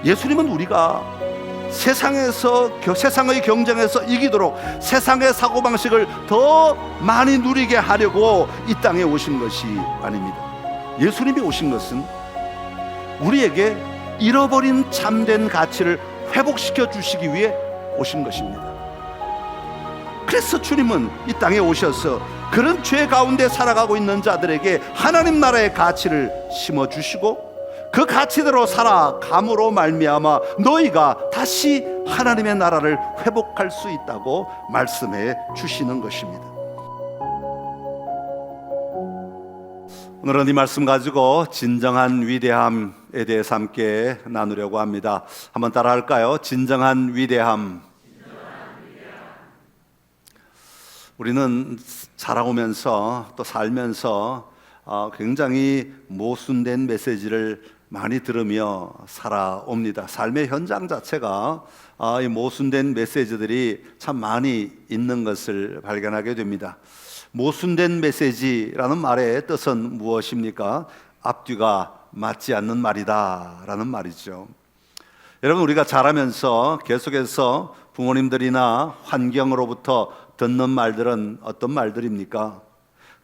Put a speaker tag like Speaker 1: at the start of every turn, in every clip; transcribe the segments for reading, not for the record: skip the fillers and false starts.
Speaker 1: 예수님은 우리가 세상의 경쟁에서 이기도록 세상의 사고방식을 더 많이 누리게 하려고 이 땅에 오신 것이 아닙니다. 예수님이 오신 것은 우리에게 잃어버린 참된 가치를 회복시켜 주시기 위해 오신 것입니다. 그래서 주님은 이 땅에 오셔서 그런 죄 가운데 살아가고 있는 자들에게 하나님 나라의 가치를 심어주시고 그 가치대로 살아감으로 말미암아 너희가 다시 하나님의 나라를 회복할 수 있다고 말씀해 주시는 것입니다. 오늘은 이 말씀 가지고 진정한 위대함에 대해서 함께 나누려고 합니다. 한번 따라 할까요? 진정한 위대함. 우리는 자라오면서 또 살면서 굉장히 모순된 메시지를 많이 들으며 살아옵니다. 삶의 현장 자체가 이 모순된 메시지들이 참 많이 있는 것을 발견하게 됩니다. 모순된 메시지라는 말의 뜻은 무엇입니까? 앞뒤가 맞지 않는 말이다 라는 말이죠. 여러분, 우리가 자라면서 계속해서 부모님들이나 환경으로부터 듣는 말들은 어떤 말들입니까?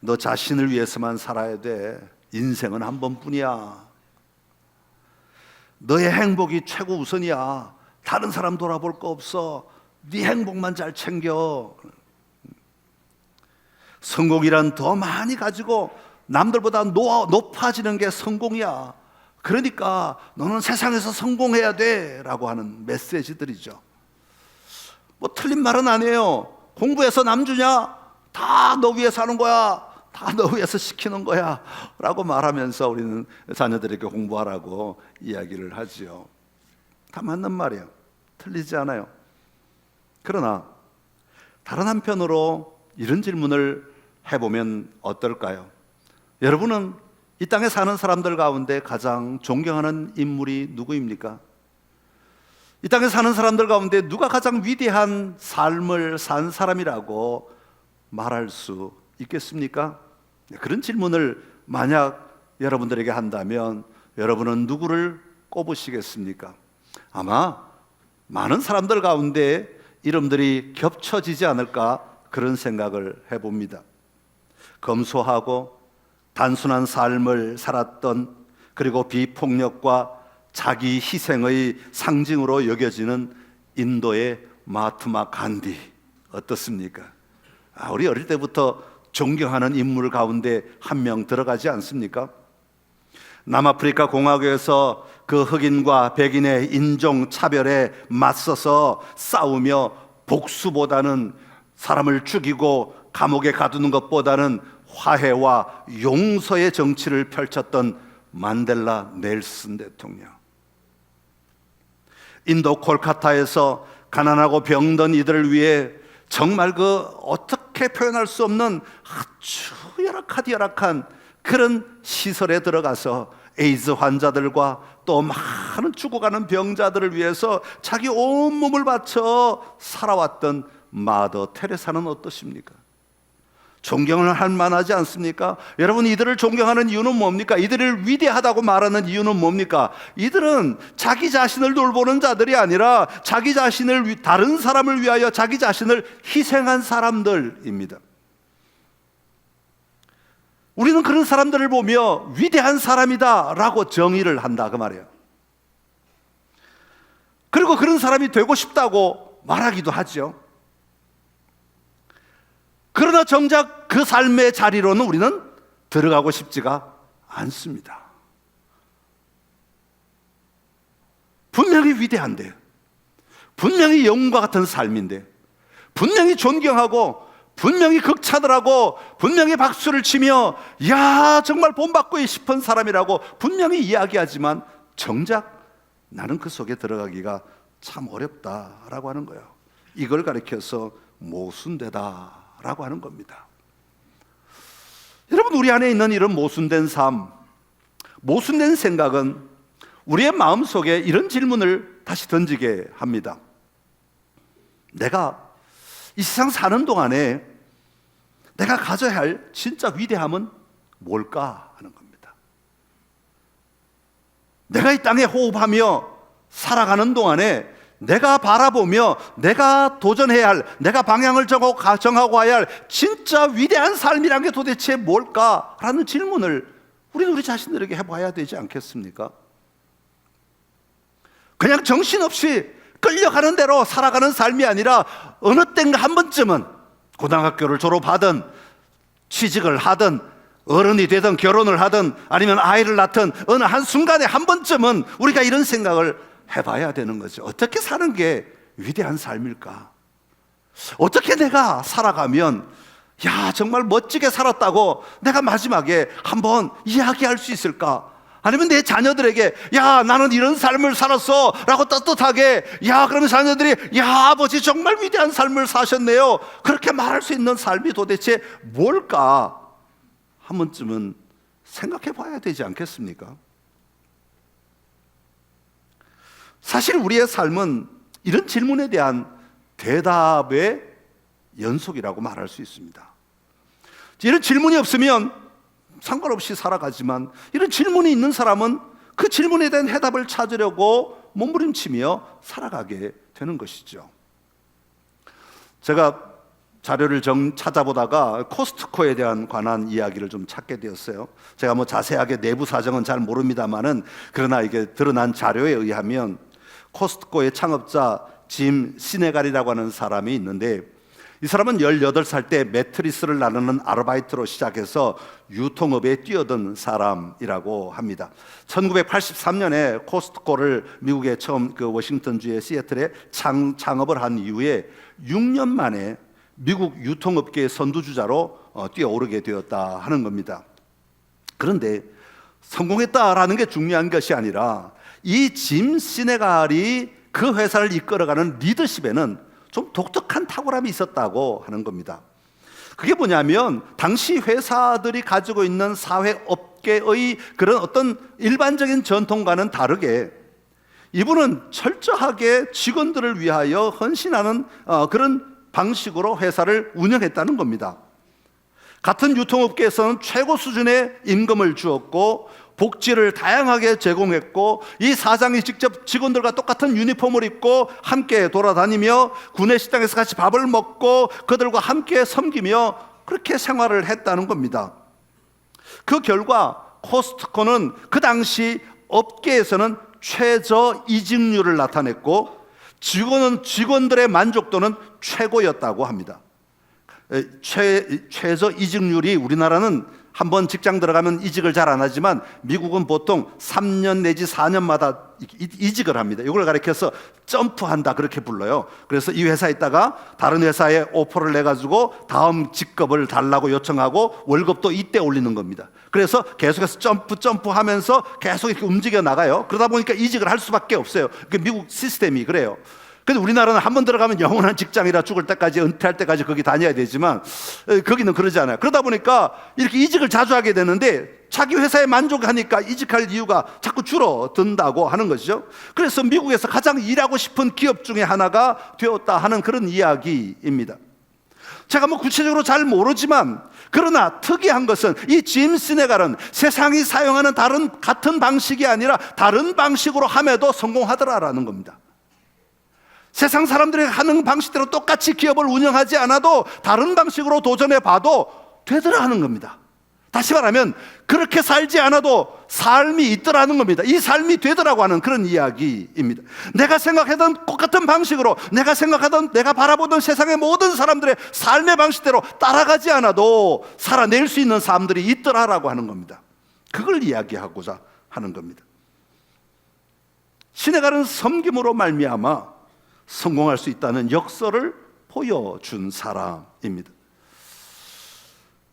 Speaker 1: 너 자신을 위해서만 살아야 돼. 인생은 한 번뿐이야. 너의 행복이 최고 우선이야. 다른 사람 돌아볼 거 없어. 네 행복만 잘 챙겨. 성공이란 더 많이 가지고 남들보다 높아지는 게 성공이야. 그러니까 너는 세상에서 성공해야 돼 라고 하는 메시지들이죠. 뭐 틀린 말은 아니에요. 공부해서 남주냐? 다 너 위해 사는 거야. 다 너 위해서 시키는 거야 라고 말하면서 우리는 자녀들에게 공부하라고 이야기를 하지요. 다 맞는 말이에요. 틀리지 않아요. 그러나 다른 한편으로 이런 질문을 해보면 어떨까요? 여러분은 이 땅에 사는 사람들 가운데 가장 존경하는 인물이 누구입니까? 이 땅에 사는 사람들 가운데 누가 가장 위대한 삶을 산 사람이라고 말할 수 있겠습니까? 그런 질문을 만약 여러분들에게 한다면 여러분은 누구를 꼽으시겠습니까? 아마 많은 사람들 가운데 이름들이 겹쳐지지 않을까 그런 생각을 해봅니다. 검소하고 단순한 삶을 살았던, 그리고 비폭력과 자기 희생의 상징으로 여겨지는 인도의 마하트마 간디 어떻습니까? 우리 어릴 때부터 존경하는 인물 가운데 한 명 들어가지 않습니까? 남아프리카 공화국에서 그 흑인과 백인의 인종 차별에 맞서서 싸우며 복수보다는 사람을 죽이고 감옥에 가두는 것보다는 화해와 용서의 정치를 펼쳤던 만델라 넬슨 대통령, 인도 콜카타에서 가난하고 병든 이들을 위해 정말 그 어떻게 표현할 수 없는 아주 열악한 그런 시설에 들어가서 에이즈 환자들과 또 많은 죽어가는 병자들을 위해서 자기 온몸을 바쳐 살아왔던 마더 테레사는 어떠십니까? 존경을 할 만하지 않습니까? 여러분, 이들을 존경하는 이유는 뭡니까? 이들을 위대하다고 말하는 이유는 뭡니까? 이들은 자기 자신을 돌보는 자들이 아니라 자기 자신을, 다른 사람을 위하여 자기 자신을 희생한 사람들입니다. 우리는 그런 사람들을 보며 위대한 사람이다 라고 정의를 한다 그 말이에요. 그리고 그런 사람이 되고 싶다고 말하기도 하죠. 그러나 정작 그 삶의 자리로는 우리는 들어가고 싶지가 않습니다. 분명히 위대한데, 분명히 영웅과 같은 삶인데, 분명히 존경하고 분명히 극찬을 분명히 박수를 치며 야 정말 본받고 싶은 사람이라고 분명히 이야기하지만 정작 나는 그 속에 들어가기가 참 어렵다라고 하는 거예요. 이걸 가리켜서 모순되다 라고 하는 겁니다. 여러분, 우리 안에 있는 이런 모순된 삶, 모순된 생각은 우리의 마음속에 이런 질문을 다시 던지게 합니다. 내가 이 세상 사는 동안에 내가 가져야 할 진짜 위대함은 뭘까 하는 겁니다. 내가 이 땅에 호흡하며 살아가는 동안에 내가 바라보며 내가 도전해야 할, 내가 방향을 정하고 가야 할 진짜 위대한 삶이란 게 도대체 뭘까라는 질문을 우리 자신들에게 해봐야 되지 않겠습니까? 그냥 정신없이 끌려가는 대로 살아가는 삶이 아니라 어느 땐가 한 번쯤은 고등학교를 졸업하든 취직을 하든 어른이 되든 결혼을 하든 아니면 아이를 낳든 어느 한순간에 한 번쯤은 우리가 이런 생각을 해봐야 되는 거죠. 어떻게 사는 게 위대한 삶일까? 어떻게 내가 살아가면 정말 멋지게 살았다고 내가 마지막에 한번 이야기할 수 있을까? 아니면 내 자녀들에게 나는 이런 삶을 살았어 라고 떳떳하게 그러면 자녀들이 아버지 정말 위대한 삶을 사셨네요 그렇게 말할 수 있는 삶이 도대체 뭘까? 한 번쯤은 생각해 봐야 되지 않겠습니까? 사실 우리의 삶은 이런 질문에 대한 대답의 연속이라고 말할 수 있습니다. 이런 질문이 없으면 상관없이 살아가지만 이런 질문이 있는 사람은 그 질문에 대한 해답을 찾으려고 몸부림치며 살아가게 되는 것이죠. 제가 자료를 찾아보다가 코스트코에 대한 관한 이야기를 좀 찾게 되었어요. 제가 자세하게 내부 사정은 잘 모릅니다만은 그러나 이게 드러난 자료에 의하면 코스트코의 창업자 짐 시네갈이라고 하는 사람이 있는데 이 사람은 18살 때 매트리스를 나르는 아르바이트로 시작해서 유통업에 뛰어든 사람이라고 합니다. 1983년에 코스트코를 미국의 처음 워싱턴주의 시애틀에 창업을 한 이후에 6년 만에 미국 유통업계의 선두주자로 뛰어오르게 되었다 하는 겁니다. 그런데 성공했다라는 게 중요한 것이 아니라 이 짐 시네갈이 그 회사를 이끌어가는 리더십에는 좀 독특한 탁월함이 있었다고 하는 겁니다. 그게 뭐냐면 당시 회사들이 가지고 있는 사회업계의 그런 어떤 일반적인 전통과는 다르게 이분은 철저하게 직원들을 위하여 헌신하는 그런 방식으로 회사를 운영했다는 겁니다. 같은 유통업계에서는 최고 수준의 임금을 주었고 복지를 다양하게 제공했고 이 사장이 직접 직원들과 똑같은 유니폼을 입고 함께 돌아다니며 구내 식당에서 같이 밥을 먹고 그들과 함께 섬기며 그렇게 생활을 했다는 겁니다. 그 결과 코스트코는 그 당시 업계에서는 최저 이직률을 나타냈고 직원들의 만족도는 최고였다고 합니다. 최저 이직률이 우리나라는 한번 직장 들어가면 이직을 잘 안 하지만 미국은 보통 3년 내지 4년마다 이직을 합니다. 이걸 가리켜서 점프한다 그렇게 불러요. 그래서 이 회사에 있다가 다른 회사에 오퍼를 내가지고 다음 직급을 달라고 요청하고 월급도 이때 올리는 겁니다. 그래서 계속해서 점프하면서 계속 이렇게 움직여 나가요. 그러다 보니까 이직을 할 수밖에 없어요. 미국 시스템이 그래요. 근데 우리나라는 한번 들어가면 영원한 직장이라 죽을 때까지 은퇴할 때까지 거기 다녀야 되지만 거기는 그러지 않아요. 그러다 보니까 이렇게 이직을 자주 하게 되는데 자기 회사에 만족하니까 이직할 이유가 자꾸 줄어든다고 하는 것이죠. 그래서 미국에서 가장 일하고 싶은 기업 중에 하나가 되었다 하는 그런 이야기입니다. 제가 구체적으로 잘 모르지만 그러나 특이한 것은 이 짐 시네갈은 세상이 사용하는 같은 방식이 아니라 다른 방식으로 함에도 성공하더라라는 겁니다. 세상 사람들이 하는 방식대로 똑같이 기업을 운영하지 않아도 다른 방식으로 도전해 봐도 되더라 하는 겁니다. 다시 말하면 그렇게 살지 않아도 삶이 있더라는 겁니다. 이 삶이 되더라고 하는 그런 이야기입니다. 내가 생각하던 똑같은 방식으로 내가 바라보던 세상의 모든 사람들의 삶의 방식대로 따라가지 않아도 살아낼 수 있는 사람들이 있더라라고 하는 겁니다. 그걸 이야기하고자 하는 겁니다. 시네갈은 섬김으로 말미암아 성공할 수 있다는 역설을 보여준 사람입니다.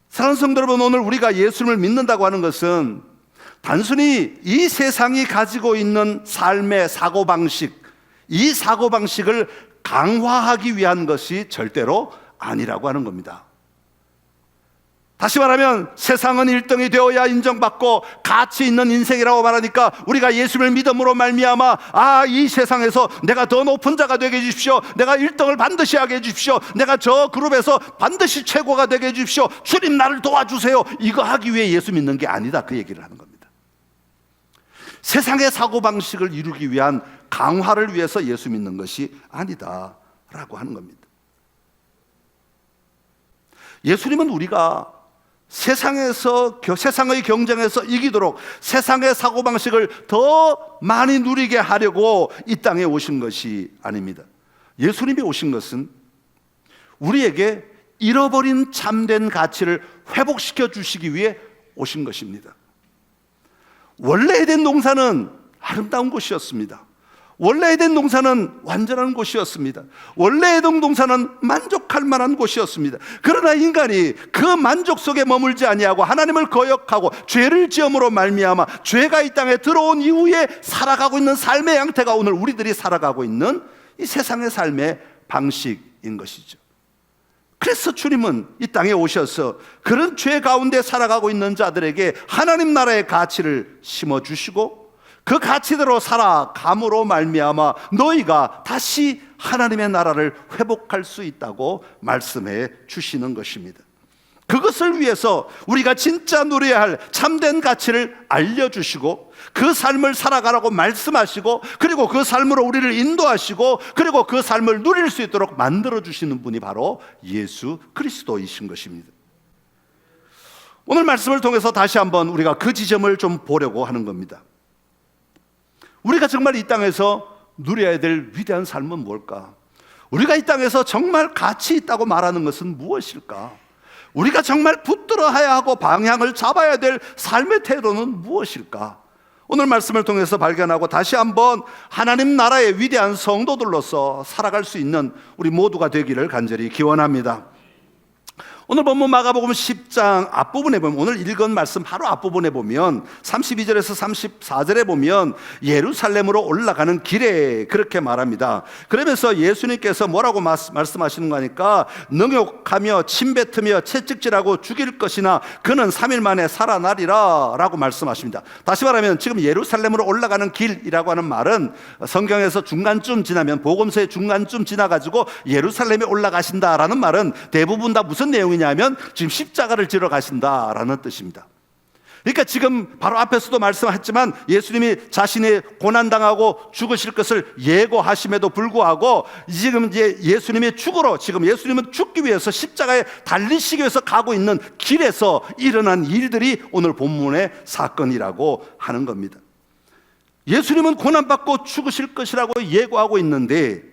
Speaker 1: 사랑하는 성도 여러분, 오늘 우리가 예수님을 믿는다고 하는 것은 단순히 이 세상이 가지고 있는 삶의 사고방식, 이 사고방식을 강화하기 위한 것이 절대로 아니라고 하는 겁니다. 다시 말하면 세상은 1등이 되어야 인정받고 가치 있는 인생이라고 말하니까 우리가 예수를 믿음으로 말미암아 이 세상에서 내가 더 높은 자가 되게 해주십시오. 내가 1등을 반드시 하게 해주십시오. 내가 저 그룹에서 반드시 최고가 되게 해주십시오. 주님 나를 도와주세요. 이거 하기 위해 예수 믿는 게 아니다, 그 얘기를 하는 겁니다. 세상의 사고방식을 이루기 위한 강화를 위해서 예수 믿는 것이 아니다라고 하는 겁니다. 예수님은 우리가 세상의 경쟁에서 이기도록 세상의 사고방식을 더 많이 누리게 하려고 이 땅에 오신 것이 아닙니다. 예수님이 오신 것은 우리에게 잃어버린 참된 가치를 회복시켜 주시기 위해 오신 것입니다. 원래 에덴 동산은 아름다운 곳이었습니다. 원래 에덴 동산은 완전한 곳이었습니다. 원래 에덴 동산은 만족할 만한 곳이었습니다. 그러나 인간이 그 만족 속에 머물지 아니하고 하나님을 거역하고 죄를 지음으로 말미암아 죄가 이 땅에 들어온 이후에 살아가고 있는 삶의 양태가 오늘 우리들이 살아가고 있는 이 세상의 삶의 방식인 것이죠. 그래서 주님은 이 땅에 오셔서 그런 죄 가운데 살아가고 있는 자들에게 하나님 나라의 가치를 심어주시고 그 가치대로 살아감으로 말미암아 너희가 다시 하나님의 나라를 회복할 수 있다고 말씀해 주시는 것입니다. 그것을 위해서 우리가 진짜 누려야 할 참된 가치를 알려주시고 그 삶을 살아가라고 말씀하시고 그리고 그 삶으로 우리를 인도하시고 그리고 그 삶을 누릴 수 있도록 만들어주시는 분이 바로 예수 그리스도이신 것입니다. 오늘 말씀을 통해서 다시 한번 우리가 그 지점을 좀 보려고 하는 겁니다. 우리가 정말 이 땅에서 누려야 될 위대한 삶은 뭘까? 우리가 이 땅에서 정말 가치 있다고 말하는 것은 무엇일까? 우리가 정말 붙들어야 하고 방향을 잡아야 될 삶의 태도는 무엇일까? 오늘 말씀을 통해서 발견하고 다시 한번 하나님 나라의 위대한 성도들로서 살아갈 수 있는 우리 모두가 되기를 간절히 기원합니다. 오늘 본문 마가복음 10장 앞부분에 보면 오늘 읽은 말씀 바로 앞부분에 보면 32절에서 34절에 보면 예루살렘으로 올라가는 길에 그렇게 말합니다. 그러면서 예수님께서 뭐라고 말씀하시는가 하니까 능욕하며 침뱉으며 채찍질하고 죽일 것이나 그는 3일 만에 살아나리라 라고 말씀하십니다. 다시 말하면 지금 예루살렘으로 올라가는 길이라고 하는 말은 성경에서 중간쯤 지나면 복음서의 중간쯤 지나가지고 예루살렘에 올라가신다라는 말은 대부분 다 무슨 내용이냐 하면 지금 십자가를 지러 가신다라는 뜻입니다. 그러니까 지금 바로 앞에서도 말씀했지만 예수님이 자신이 고난당하고 죽으실 것을 예고하심에도 불구하고 지금 이제 예수님이 지금 예수님은 죽기 위해서 십자가에 달리시기 위해서 가고 있는 길에서 일어난 일들이 오늘 본문의 사건이라고 하는 겁니다. 예수님은 고난받고 죽으실 것이라고 예고하고 있는데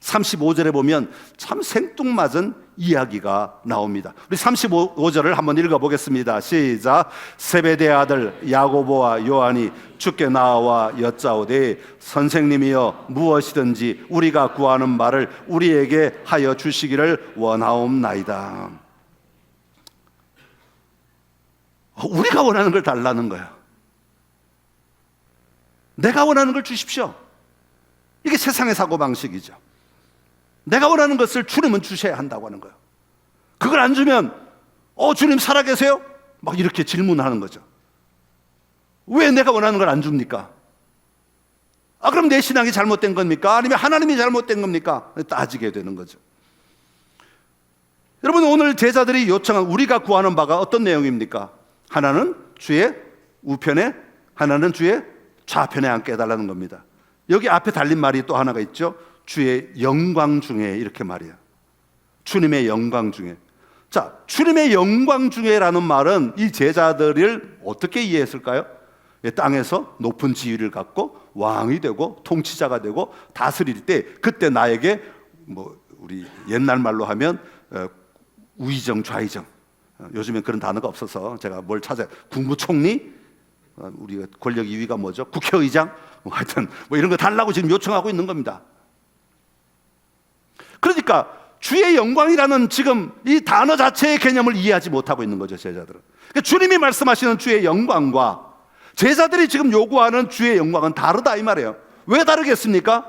Speaker 1: 35절에 보면 참 생뚱맞은 이야기가 나옵니다. 우리 35절을 한번 읽어보겠습니다. 시작. 세베대의 아들 야고보와 요한이 주께 나와 여짜오되 선생님이여 무엇이든지 우리가 구하는 말을 우리에게 하여 주시기를 원하옵나이다. 우리가 원하는 걸 달라는 거야. 내가 원하는 걸 주십시오. 이게 세상의 사고방식이죠. 내가 원하는 것을 주님은 주셔야 한다고 하는 거예요. 그걸 안 주면 주님 살아계세요? 막 이렇게 질문하는 거죠. 왜 내가 원하는 걸 안 줍니까? 그럼 내 신앙이 잘못된 겁니까? 아니면 하나님이 잘못된 겁니까? 따지게 되는 거죠. 여러분 오늘 제자들이 요청한 우리가 구하는 바가 어떤 내용입니까? 하나는 주의 우편에 하나는 주의 좌편에 앉게 해달라는 겁니다. 여기 앞에 달린 말이 또 하나가 있죠. 주의 영광 중에 이렇게 말이야. 주님의 영광 중에. 자, 주님의 영광 중에라는 말은 이 제자들을 어떻게 이해했을까요? 땅에서 높은 지위를 갖고 왕이 되고 통치자가 되고 다스릴 때 그때 나에게 우리 옛날 말로 하면 우의정 좌의정, 요즘엔 그런 단어가 없어서 제가 뭘 찾아요. 국무총리, 우리 권력 2위가 뭐죠? 국회의장, 하여튼 이런 거 달라고 지금 요청하고 있는 겁니다. 그러니까 주의 영광이라는 지금 이 단어 자체의 개념을 이해하지 못하고 있는 거죠, 제자들은. 그러니까 주님이 말씀하시는 주의 영광과 제자들이 지금 요구하는 주의 영광은 다르다 이 말이에요. 왜 다르겠습니까?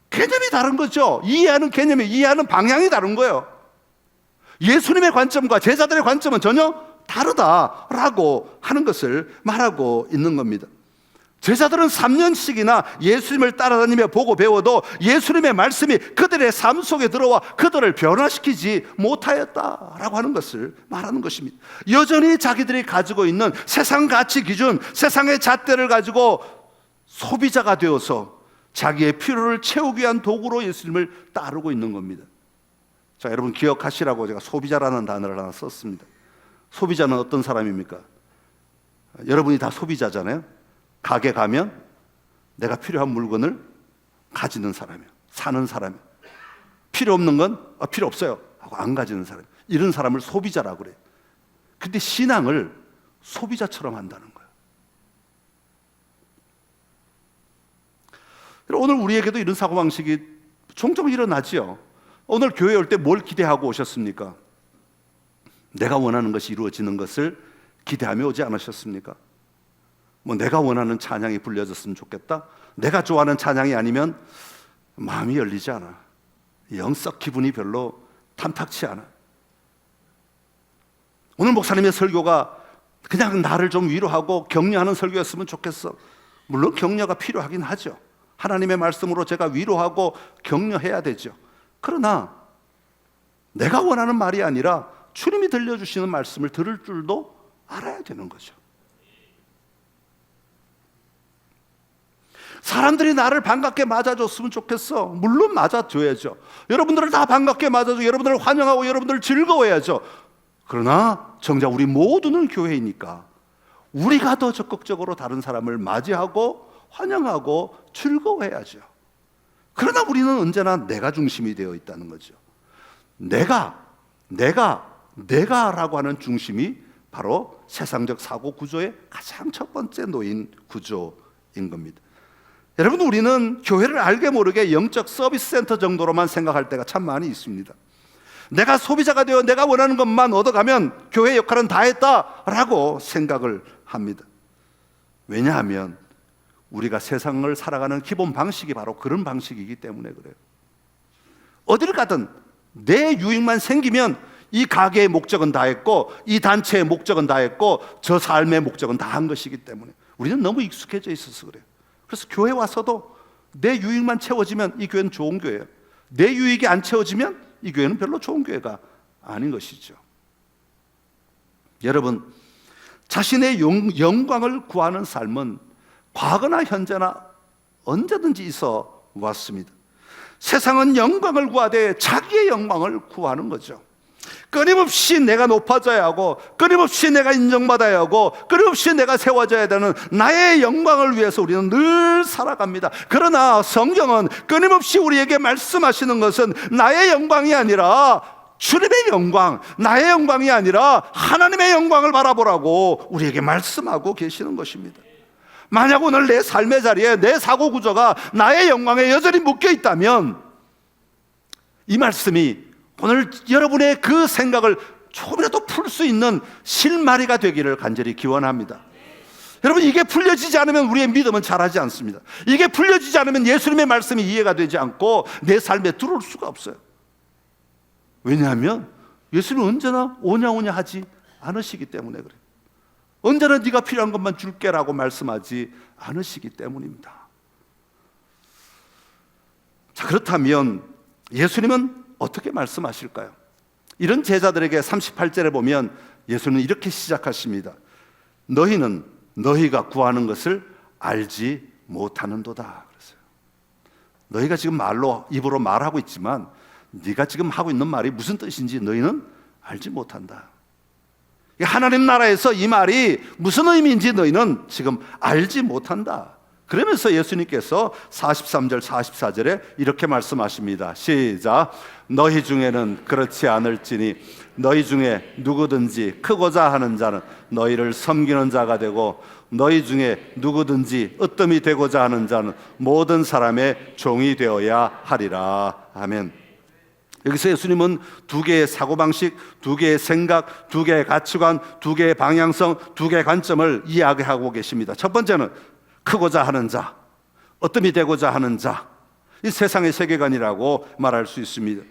Speaker 1: 개념이 다른 거죠. 이해하는 개념이, 이해하는 방향이 다른 거예요. 예수님의 관점과 제자들의 관점은 전혀 다르다라고 하는 것을 말하고 있는 겁니다. 제자들은 3년씩이나 예수님을 따라다니며 보고 배워도 예수님의 말씀이 그들의 삶 속에 들어와 그들을 변화시키지 못하였다라고 하는 것을 말하는 것입니다. 여전히 자기들이 가지고 있는 세상 가치 기준, 세상의 잣대를 가지고 소비자가 되어서 자기의 필요를 채우기 위한 도구로 예수님을 따르고 있는 겁니다. 자, 여러분 기억하시라고 제가 소비자라는 단어를 하나 썼습니다. 소비자는 어떤 사람입니까? 여러분이 다 소비자잖아요. 가게 가면 내가 필요한 물건을 가지는 사람이에요. 사는 사람이에요. 필요 없는 건 필요 없어요 하고 안 가지는 사람. 이런 사람을 소비자라고 그래요. 근데 신앙을 소비자처럼 한다는 거예요. 오늘 우리에게도 이런 사고방식이 종종 일어나지요. 오늘 교회 올 때 뭘 기대하고 오셨습니까? 내가 원하는 것이 이루어지는 것을 기대하며 오지 않으셨습니까? 뭐 내가 원하는 찬양이 불려졌으면 좋겠다. 내가 좋아하는 찬양이 아니면 마음이 열리지 않아. 영적 기분이 별로 탐탁치 않아. 오늘 목사님의 설교가 그냥 나를 좀 위로하고 격려하는 설교였으면 좋겠어. 물론 격려가 필요하긴 하죠. 하나님의 말씀으로 제가 위로하고 격려해야 되죠. 그러나 내가 원하는 말이 아니라 주님이 들려주시는 말씀을 들을 줄도 알아야 되는 거죠. 사람들이 나를 반갑게 맞아줬으면 좋겠어. 물론 맞아줘야죠. 여러분들을 다 반갑게 맞아주고 여러분들을 환영하고 여러분들을 즐거워해야죠. 그러나 정작 우리 모두는 교회이니까 우리가 더 적극적으로 다른 사람을 맞이하고 환영하고 즐거워해야죠. 그러나 우리는 언제나 내가 중심이 되어 있다는 거죠. 내가라고 하는 중심이 바로 세상적 사고 구조의 가장 첫 번째 놓인 구조인 겁니다. 여러분, 우리는 교회를 알게 모르게 영적 서비스 센터 정도로만 생각할 때가 참 많이 있습니다. 내가 소비자가 되어 내가 원하는 것만 얻어가면 교회 역할은 다 했다라고 생각을 합니다. 왜냐하면 우리가 세상을 살아가는 기본 방식이 바로 그런 방식이기 때문에 그래요. 어딜 가든 내 유익만 생기면 이 가게의 목적은 다 했고 이 단체의 목적은 다 했고 저 삶의 목적은 다 한 것이기 때문에 우리는 너무 익숙해져 있어서 그래요. 그래서 교회 와서도 내 유익만 채워지면 이 교회는 좋은 교회예요. 내 유익이 안 채워지면 이 교회는 별로 좋은 교회가 아닌 것이죠. 여러분, 자신의 영광을 구하는 삶은 과거나 현재나 언제든지 있어 왔습니다. 세상은 영광을 구하되 자기의 영광을 구하는 거죠. 끊임없이 내가 높아져야 하고 끊임없이 내가 인정받아야 하고 끊임없이 내가 세워져야 되는 나의 영광을 위해서 우리는 늘 살아갑니다. 그러나 성경은 끊임없이 우리에게 말씀하시는 것은 나의 영광이 아니라 주님의 영광, 나의 영광이 아니라 하나님의 영광을 바라보라고 우리에게 말씀하고 계시는 것입니다. 만약 오늘 내 삶의 자리에 내 사고 구조가 나의 영광에 여전히 묶여 있다면 이 말씀이 오늘 여러분의 그 생각을 조금이라도 풀 수 있는 실마리가 되기를 간절히 기원합니다. 여러분, 이게 풀려지지 않으면 우리의 믿음은 자라지 않습니다. 이게 풀려지지 않으면 예수님의 말씀이 이해가 되지 않고 내 삶에 들어올 수가 없어요. 왜냐하면 예수님은 언제나 오냐 하지 않으시기 때문에 그래요. 언제나 네가 필요한 것만 줄게라고 말씀하지 않으시기 때문입니다. 자, 그렇다면 예수님은 어떻게 말씀하실까요? 이런 제자들에게 38절에 보면 예수님은 이렇게 시작하십니다. 너희는 너희가 구하는 것을 알지 못하는도다. 그랬어요. 너희가 지금 입으로 말하고 있지만 네가 지금 하고 있는 말이 무슨 뜻인지 너희는 알지 못한다. 하나님 나라에서 이 말이 무슨 의미인지 너희는 지금 알지 못한다. 그러면서 예수님께서 43절 44절에 이렇게 말씀하십니다. 시작. 너희 중에는 그렇지 않을지니 너희 중에 누구든지 크고자 하는 자는 너희를 섬기는 자가 되고 너희 중에 누구든지 으뜸이 되고자 하는 자는 모든 사람의 종이 되어야 하리라. 아멘. 여기서 예수님은 두 개의 사고방식, 두 개의 생각, 두 개의 가치관, 두 개의 방향성, 두 개의 관점을 이야기하고 계십니다. 첫 번째는 크고자 하는 자, 으뜸이 되고자 하는 자, 이 세상의 세계관이라고 말할 수 있습니다.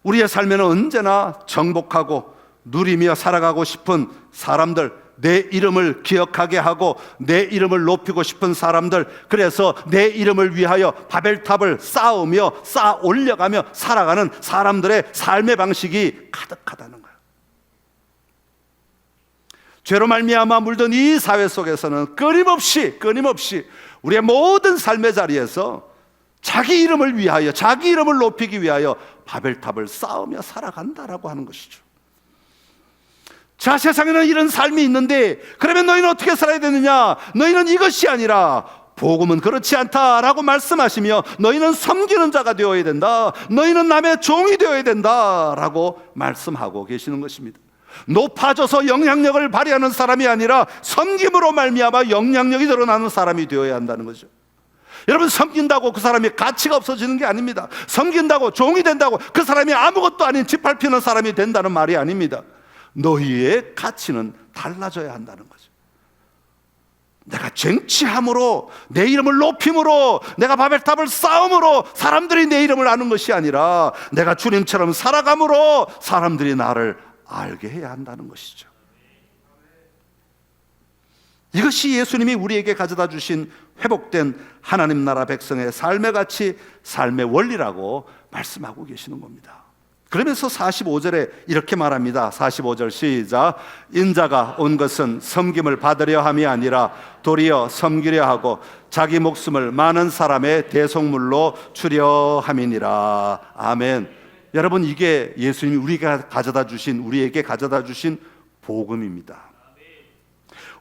Speaker 1: 우리의 삶에는 언제나 정복하고 누리며 살아가고 싶은 사람들, 내 이름을 기억하게 하고 내 이름을 높이고 싶은 사람들, 그래서 내 이름을 위하여 바벨탑을 쌓으며 쌓아 올려가며 살아가는 사람들의 삶의 방식이 가득하다는 거예요. 죄로 말미암아 물든 이 사회 속에서는 끊임없이 우리의 모든 삶의 자리에서 자기 이름을 위하여, 자기 이름을 높이기 위하여 바벨탑을 쌓으며 살아간다라고 하는 것이죠. 자, 세상에는 이런 삶이 있는데 그러면 너희는 어떻게 살아야 되느냐? 너희는 이것이 아니라 복음은 그렇지 않다라고 말씀하시며 너희는 섬기는 자가 되어야 된다, 너희는 남의 종이 되어야 된다라고 말씀하고 계시는 것입니다. 높아져서 영향력을 발휘하는 사람이 아니라 섬김으로 말미암아 영향력이 드러나는 사람이 되어야 한다는 거죠. 여러분, 섬긴다고 그 사람이 가치가 없어지는 게 아닙니다. 섬긴다고 종이 된다고 그 사람이 아무것도 아닌 짓밟히는 사람이 된다는 말이 아닙니다. 너희의 가치는 달라져야 한다는 거죠. 내가 쟁취함으로, 내 이름을 높임으로, 내가 바벨탑을 쌓음으로 사람들이 내 이름을 아는 것이 아니라 내가 주님처럼 살아감으로 사람들이 나를 알게 해야 한다는 것이죠. 이것이 예수님이 우리에게 가져다 주신 회복된 하나님 나라 백성의 삶의 가치, 삶의 원리라고 말씀하고 계시는 겁니다. 그러면서 45절에 이렇게 말합니다. 45절 시작. 인자가 온 것은 섬김을 받으려 함이 아니라 도리어 섬기려 하고 자기 목숨을 많은 사람의 대속물로 주려 함이니라. 아멘. 여러분, 이게 예수님이 우리에게 가져다 주신 복음입니다.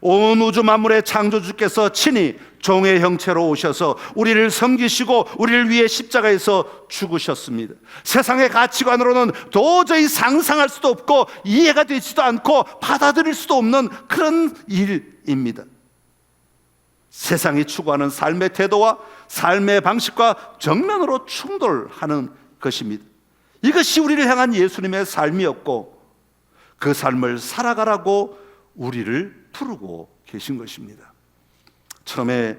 Speaker 1: 온 우주 만물의 창조주께서 친히 종의 형체로 오셔서 우리를 섬기시고 우리를 위해 십자가에서 죽으셨습니다. 세상의 가치관으로는 도저히 상상할 수도 없고 이해가 되지도 않고 받아들일 수도 없는 그런 일입니다. 세상이 추구하는 삶의 태도와 삶의 방식과 정면으로 충돌하는 것입니다. 이것이 우리를 향한 예수님의 삶이었고 그 삶을 살아가라고 우리를 부르고 계신 것입니다. 처음에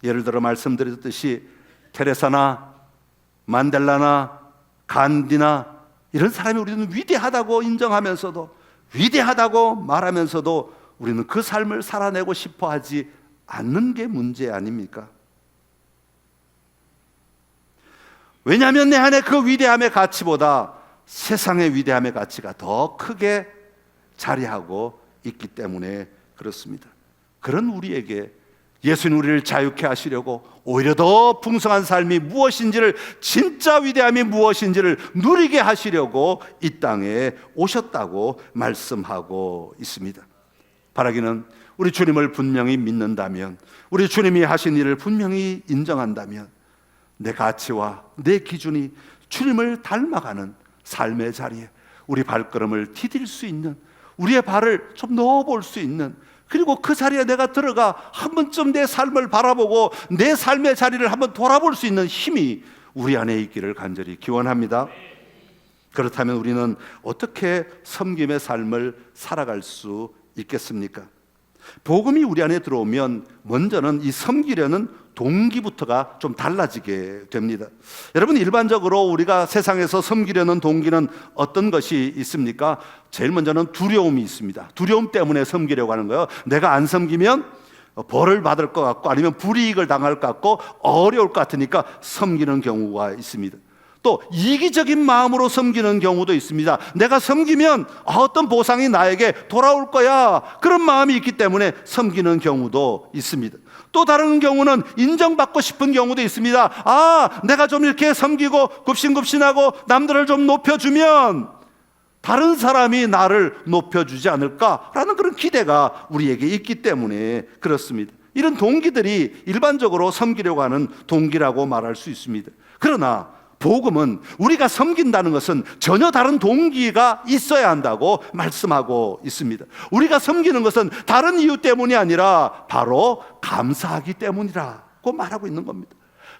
Speaker 1: 예를 들어 말씀드렸듯이 테레사나 만델라나 간디나 이런 사람이 우리는 위대하다고 인정하면서도, 위대하다고 말하면서도 우리는 그 삶을 살아내고 싶어 하지 않는 게 문제 아닙니까? 왜냐하면 내 안에 그 위대함의 가치보다 세상의 위대함의 가치가 더 크게 자리하고 있기 때문에 그렇습니다. 그런 우리에게 예수님 우리를 자유케 하시려고 오히려 더 풍성한 삶이 무엇인지를, 진짜 위대함이 무엇인지를 누리게 하시려고 이 땅에 오셨다고 말씀하고 있습니다. 바라기는 우리 주님을 분명히 믿는다면, 우리 주님이 하신 일을 분명히 인정한다면 내 가치와 내 기준이 주님을 닮아가는 삶의 자리에 우리 발걸음을 디딜 수 있는, 우리의 발을 좀 넣어볼 수 있는, 그리고 그 자리에 내가 들어가 한 번쯤 내 삶을 바라보고 내 삶의 자리를 한번 돌아볼 수 있는 힘이 우리 안에 있기를 간절히 기원합니다. 그렇다면 우리는 어떻게 섬김의 삶을 살아갈 수 있겠습니까? 복음이 우리 안에 들어오면 먼저는 이 섬기려는 동기부터가 좀 달라지게 됩니다. 여러분, 일반적으로 우리가 세상에서 섬기려는 동기는 어떤 것이 있습니까? 제일 먼저는 두려움이 있습니다. 두려움 때문에 섬기려고 하는 거예요. 내가 안 섬기면 벌을 받을 것 같고 아니면 불이익을 당할 것 같고 어려울 것 같으니까 섬기는 경우가 있습니다. 또 이기적인 마음으로 섬기는 경우도 있습니다. 내가 섬기면 어떤 보상이 나에게 돌아올 거야, 그런 마음이 있기 때문에 섬기는 경우도 있습니다. 또 다른 경우는 인정받고 싶은 경우도 있습니다. 아, 내가 좀 이렇게 섬기고 굽신굽신하고 남들을 좀 높여주면 다른 사람이 나를 높여주지 않을까라는 그런 기대가 우리에게 있기 때문에 그렇습니다. 이런 동기들이 일반적으로 섬기려고 하는 동기라고 말할 수 있습니다. 그러나 복음은 우리가 섬긴다는 것은 전혀 다른 동기가 있어야 한다고 말씀하고 있습니다. 우리가 섬기는 것은 다른 이유 때문이 아니라 바로 감사하기 때문이라고 말하고 있는 겁니다.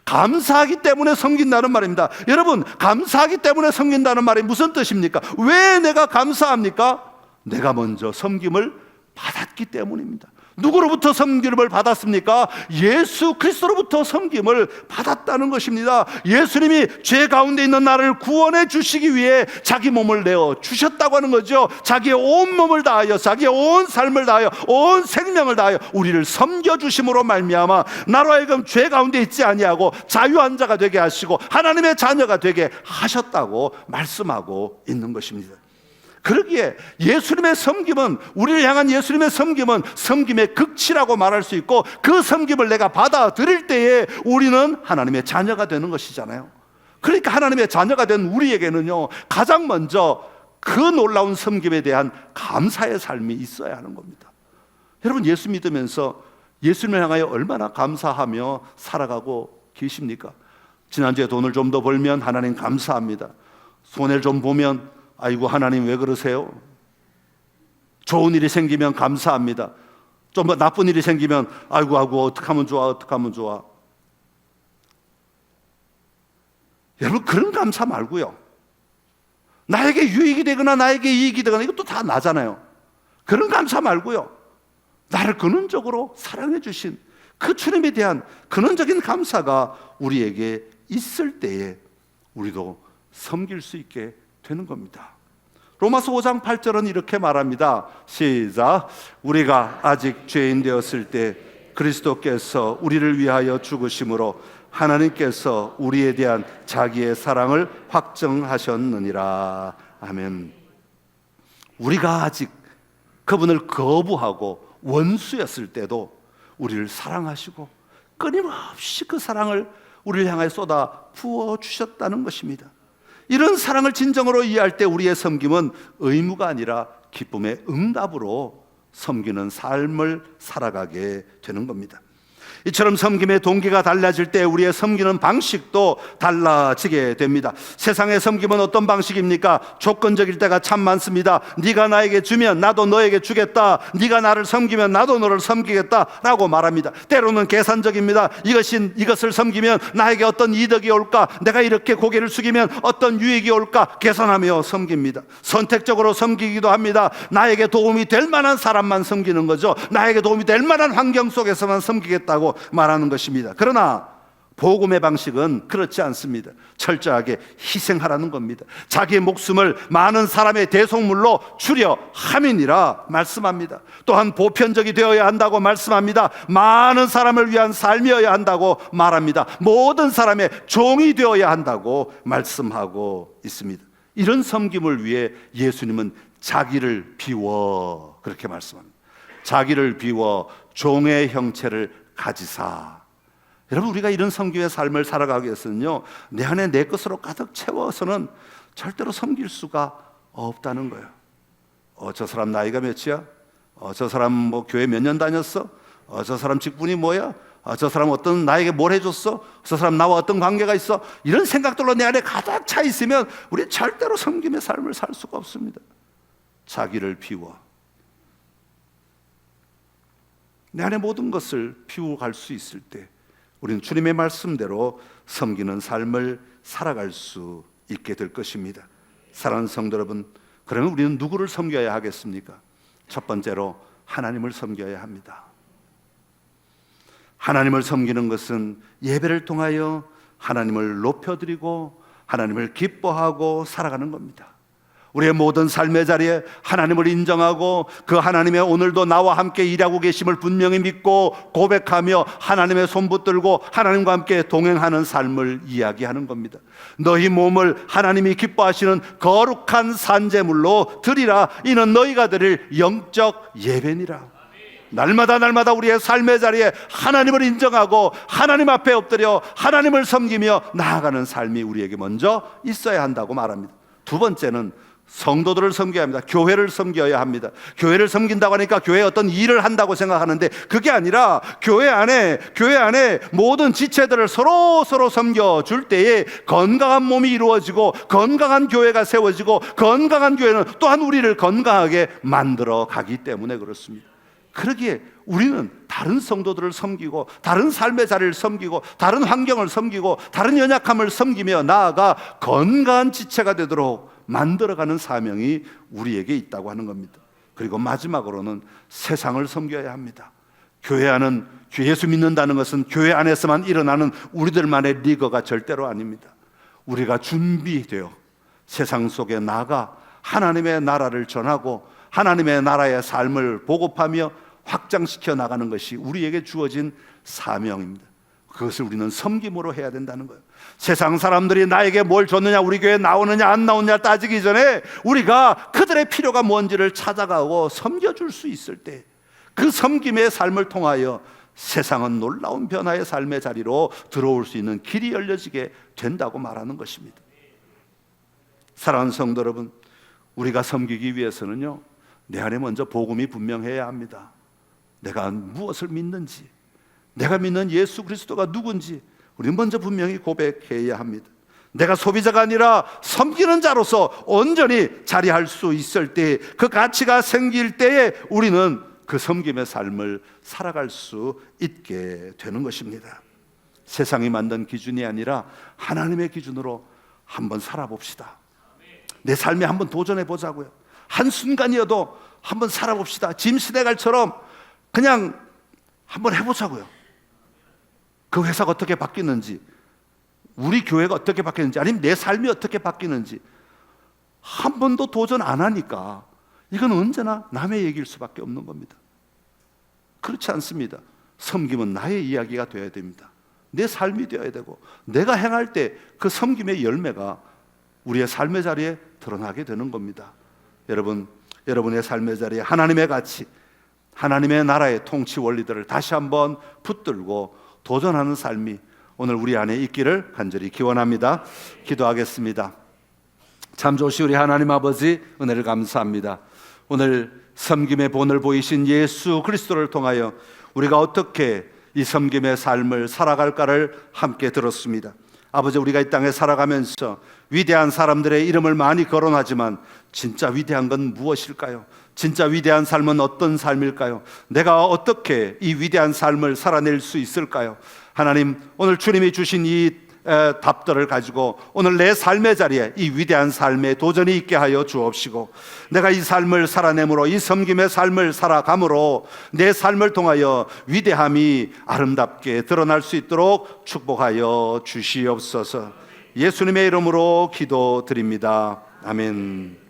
Speaker 1: 감사하기 때문에 섬긴다는 말입니다. 여러분, 감사하기 때문에 섬긴다는 말이 무슨 뜻입니까? 왜 내가 감사합니까? 내가 먼저 섬김을 받았기 때문입니다. 누구로부터 섬김을 받았습니까? 예수 그리스도로부터 섬김을 받았다는 것입니다. 예수님이 죄 가운데 있는 나를 구원해 주시기 위해 자기 몸을 내어 주셨다고 하는 거죠. 자기의 온 몸을 다하여, 자기의 온 삶을 다하여, 온 생명을 다하여 우리를 섬겨주심으로 말미암아 나로 하여금 죄 가운데 있지 아니하고 자유한 자가 되게 하시고 하나님의 자녀가 되게 하셨다고 말씀하고 있는 것입니다. 그러기에 예수님의 섬김은, 우리를 향한 예수님의 섬김은 섬김의 극치라고 말할 수 있고, 그 섬김을 내가 받아들일 때에 우리는 하나님의 자녀가 되는 것이잖아요. 그러니까 하나님의 자녀가 된 우리에게는요, 가장 먼저 그 놀라운 섬김에 대한 감사의 삶이 있어야 하는 겁니다. 여러분, 예수 믿으면서 예수님을 향하여 얼마나 감사하며 살아가고 계십니까? 지난주에 돈을 좀 더 벌면 하나님 감사합니다. 손해를 좀 보면 아이고 하나님 왜 그러세요? 좋은 일이 생기면 감사합니다. 좀 더 나쁜 일이 생기면 아이고 어떻게 하면 좋아, 어떻게 하면 좋아. 여러분, 그런 감사 말고요, 나에게 유익이 되거나 나에게 이익이 되거나 이것도 다 나잖아요. 그런 감사 말고요, 나를 근원적으로 사랑해 주신 그 주님에 대한 근원적인 감사가 우리에게 있을 때에 우리도 섬길 수 있게 되는 겁니다. 로마서 5장 8절은 이렇게 말합니다. 시작. 우리가 아직 죄인 되었을 때 그리스도께서 우리를 위하여 죽으심으로 하나님께서 우리에 대한 자기의 사랑을 확정하셨느니라. 아멘. 우리가 아직 그분을 거부하고 원수였을 때도 우리를 사랑하시고 끊임없이 그 사랑을 우리를 향해 쏟아 부어주셨다는 것입니다. 이런 사랑을 진정으로 이해할 때 우리의 섬김은 의무가 아니라 기쁨의 응답으로 섬기는 삶을 살아가게 되는 겁니다. 이처럼 섬김의 동기가 달라질 때 우리의 섬기는 방식도 달라지게 됩니다. 세상의 섬김은 어떤 방식입니까? 조건적일 때가 참 많습니다. 네가 나에게 주면 나도 너에게 주겠다, 네가 나를 섬기면 나도 너를 섬기겠다 라고 말합니다. 때로는 계산적입니다. 이것을 섬기면 나에게 어떤 이득이 올까, 내가 이렇게 고개를 숙이면 어떤 유익이 올까 계산하며 섬깁니다. 선택적으로 섬기기도 합니다. 나에게 도움이 될 만한 사람만 섬기는 거죠. 나에게 도움이 될 만한 환경 속에서만 섬기겠다고 말하는 것입니다. 그러나 복음의 방식은 그렇지 않습니다. 철저하게 희생하라는 겁니다. 자기의 목숨을 많은 사람의 대속물로 주려 함이니라 말씀합니다. 또한 보편적이 되어야 한다고 말씀합니다. 많은 사람을 위한 삶이어야 한다고 말합니다. 모든 사람의 종이 되어야 한다고 말씀하고 있습니다. 이런 섬김을 위해 예수님은 자기를 비워, 그렇게 말씀합니다. 자기를 비워 종의 형체를 가지사. 여러분, 우리가 이런 섬김의 삶을 살아가기 위해서는요, 내 안에 내 것으로 가득 채워서는 절대로 섬길 수가 없다는 거예요. 저 사람 나이가 몇이야? 저 사람 뭐 교회 몇 년 다녔어? 저 사람 직분이 뭐야? 저 사람 어떤 나에게 뭘 해줬어? 저 사람 나와 어떤 관계가 있어? 이런 생각들로 내 안에 가득 차 있으면 우리 절대로 섬김의 삶을 살 수가 없습니다. 자기를 비워, 내 안에 모든 것을 비워갈 수 있을 때 우리는 주님의 말씀대로 섬기는 삶을 살아갈 수 있게 될 것입니다. 사랑하는 성도 여러분, 그러면 우리는 누구를 섬겨야 하겠습니까? 첫 번째로 하나님을 섬겨야 합니다. 하나님을 섬기는 것은 예배를 통하여 하나님을 높여드리고 하나님을 기뻐하고 살아가는 겁니다. 우리의 모든 삶의 자리에 하나님을 인정하고 그 하나님의 오늘도 나와 함께 일하고 계심을 분명히 믿고 고백하며 하나님의 손 붙들고 하나님과 함께 동행하는 삶을 이야기하는 겁니다. 너희 몸을 하나님이 기뻐하시는 거룩한 산제물로 드리라. 이는 너희가 드릴 영적 예배니라. 날마다 우리의 삶의 자리에 하나님을 인정하고 하나님 앞에 엎드려 하나님을 섬기며 나아가는 삶이 우리에게 먼저 있어야 한다고 말합니다. 두 번째는 성도들을 섬겨야 합니다. 교회를 섬겨야 합니다. 교회를 섬긴다고 하니까 교회에 어떤 일을 한다고 생각하는데 그게 아니라 교회 안에 모든 지체들을 서로 섬겨줄 때에 건강한 몸이 이루어지고 건강한 교회가 세워지고 건강한 교회는 또한 우리를 건강하게 만들어 가기 때문에 그렇습니다. 그러기에 우리는 다른 성도들을 섬기고 다른 삶의 자리를 섬기고 다른 환경을 섬기고 다른 연약함을 섬기며 나아가 건강한 지체가 되도록 만들어가는 사명이 우리에게 있다고 하는 겁니다. 그리고 마지막으로는 세상을 섬겨야 합니다. 교회 안은 예수 믿는다는 것은 교회 안에서만 일어나는 우리들만의 리거가 절대로 아닙니다. 우리가 준비되어 세상 속에 나가 하나님의 나라를 전하고 하나님의 나라의 삶을 보급하며 확장시켜 나가는 것이 우리에게 주어진 사명입니다. 그것을 우리는 섬김으로 해야 된다는 거예요. 세상 사람들이 나에게 뭘 줬느냐, 우리 교회에 나오느냐 안 나오느냐 따지기 전에 우리가 그들의 필요가 뭔지를 찾아가고 섬겨줄 수 있을 때, 그 섬김의 삶을 통하여 세상은 놀라운 변화의 삶의 자리로 들어올 수 있는 길이 열려지게 된다고 말하는 것입니다. 사랑하는 성도 여러분, 우리가 섬기기 위해서는요, 내 안에 먼저 복음이 분명해야 합니다. 내가 무엇을 믿는지, 내가 믿는 예수 그리스도가 누군지 우리는 먼저 분명히 고백해야 합니다. 내가 소비자가 아니라 섬기는 자로서 온전히 자리할 수 있을 때, 그 가치가 생길 때에 우리는 그 섬김의 삶을 살아갈 수 있게 되는 것입니다. 세상이 만든 기준이 아니라 하나님의 기준으로 한번 살아봅시다. 내 삶에 한번 도전해 보자고요. 한순간이어도 한번 살아봅시다. 짐 시네갈처럼 그냥 한번 해보자고요. 그 회사가 어떻게 바뀌는지, 우리 교회가 어떻게 바뀌는지, 아니면 내 삶이 어떻게 바뀌는지 한 번도 도전 안 하니까 이건 언제나 남의 얘기일 수밖에 없는 겁니다. 그렇지 않습니다. 섬김은 나의 이야기가 되어야 됩니다. 내 삶이 되어야 되고, 내가 행할 때 그 섬김의 열매가 우리의 삶의 자리에 드러나게 되는 겁니다. 여러분, 여러분의 삶의 자리에 하나님의 가치, 하나님의 나라의 통치 원리들을 다시 한번 붙들고 도전하는 삶이 오늘 우리 안에 있기를 간절히 기원합니다. 기도하겠습니다. 참 좋으신 우리 하나님 아버지, 은혜를 감사합니다. 오늘 섬김의 본을 보이신 예수 그리스도를 통하여 우리가 어떻게 이 섬김의 삶을 살아갈까를 함께 들었습니다. 아버지, 우리가 이 땅에 살아가면서 위대한 사람들의 이름을 많이 거론하지만 진짜 위대한 건 무엇일까요? 진짜 위대한 삶은 어떤 삶일까요? 내가 어떻게 이 위대한 삶을 살아낼 수 있을까요? 하나님, 오늘 주님이 주신 이 답들을 가지고 오늘 내 삶의 자리에 이 위대한 삶에 도전이 있게 하여 주옵시고, 내가 이 삶을 살아내므로, 이 섬김의 삶을 살아감으로 내 삶을 통하여 위대함이 아름답게 드러날 수 있도록 축복하여 주시옵소서. 예수님의 이름으로 기도드립니다. 아멘.